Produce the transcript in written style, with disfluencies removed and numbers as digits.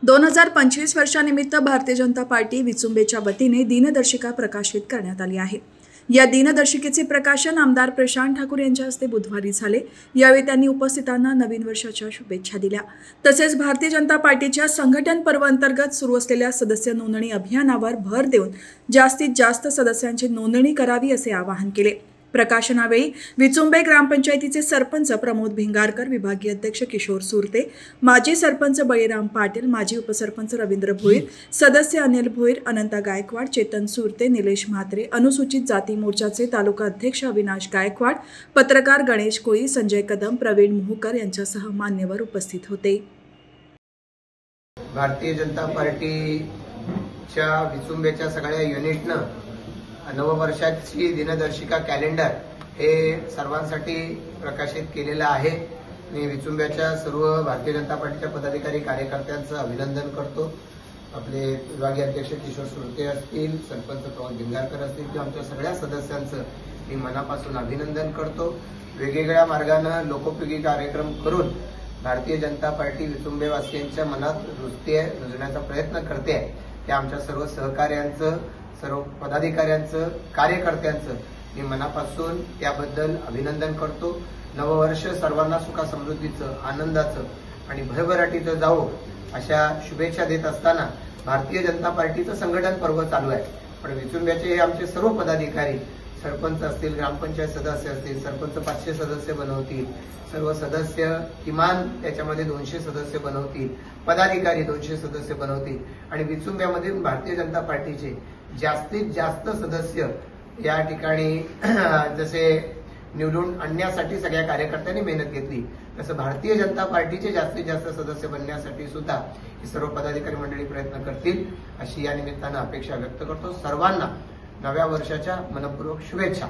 2025 वर्षानिमित्त भारतीय जनता पार्टी विचुंबेच्या वतीने दिनदर्शिका प्रकाशित करण्यात आली आहे। या दिनदर्शिकेचे प्रकाशन आमदार प्रशांत ठाकूर यांच्या हस्ते बुधवारी झाले। यावेळी त्यांनी उपस्थितांना नवीन वर्षाच्या शुभेच्छा दिल्या। तसेच भारतीय जनता पार्टीच्या संघटन पर्व अंतर्गत सुरू असलेल्या सदस्य नोंदणी अभियानावर भर देऊन जास्तीत जास्त सदस्यांची नोंदणी करावी असे आवाहन केले। प्रकाशनावेळी विचुंबे ग्रामपंचायतीचे सरपंच प्रमोद भिंगारकर, विभागीय अध्यक्ष किशोर सुरते, माजी सरपंच बळीराम पाटील, माजी उपसरपंच रवींद्र भोईर, सदस्य अनिल भोईर, अनंता गायकवाड, चेतन सुरते, निलेश म्हात्रे, अनुसूचित जाती मोर्चाचे तालुका अध्यक्ष अविनाश गायकवाड, पत्रकार गणेश कोळी, संजय कदम, प्रवीण मोहकर यांच्यासह मान्यवर उपस्थित होते। भारतीय जनता पार्टीच्या विचुंबेच्या सगळ्या युनिटनं नववर्षाची दिनदर्शिका कॅलेंडर हे सर्वांसाठी प्रकाशित केलेलं आहे। मी विचुंब्याच्या सर्व भारतीय जनता पार्टीच्या पदाधिकारी कार्यकर्त्यांचं अभिनंदन करतो। आपले विभागीय अध्यक्ष किशोर सुरते असतील, सरपंच प्रमोद भिंगारकर असतील किंवा आमच्या सगळ्या सदस्यांचं मी मनापासून अभिनंदन करतो। वेगवेगळ्या मार्गाने लोकोपयोगी कार्यक्रम करून भारतीय जनता पार्टी विचुंबेवासियांच्या मनात रुजण्याचा प्रयत्न करते आहे। त्या आमच्या सर्व सहकार्यांचं, सर्व पदाधिकाऱ्यांचं, कार्यकर्त्यांचं मी मनापासून त्याबद्दल अभिनंदन करतो। नववर्ष सर्वांना सुख समृद्धीचं, आनंदाचं आणि भरभराटीचं जावो अशा शुभेच्छा देत असताना भारतीय जनता पार्टीचं संघटन पर्व चालू आहे। पण विचुंब्याचे हे आमचे सर्व पदाधिकारी, सरपंच असतील, ग्रामपंचायत सदस्य असतील, सरपंच 500 सदस्य बनवतील, सर्व सदस्य किमान त्याच्यामध्ये 200 सदस्य बनवतील, पदाधिकारी 200 सदस्य बनवतील आणि विचुंब्यामधील भारतीय जनता पार्टीचे जास्तीत जास्त सदस्य या ठिकाणी जसे निवडून आणण्यासाठी सगळ्या कार्यकर्त्यांनी मेहनत घेतली, तसं भारतीय जनता पार्टीचे जास्तीत जास्त सदस्य बनण्यासाठी सुद्धा सर्व पदाधिकारी मंडळी प्रयत्न करतील अशी या निमित्तानं अपेक्षा व्यक्त करतो। सर्वांना नव्या वर्षाच्या मनपूर्वक शुभेच्छा।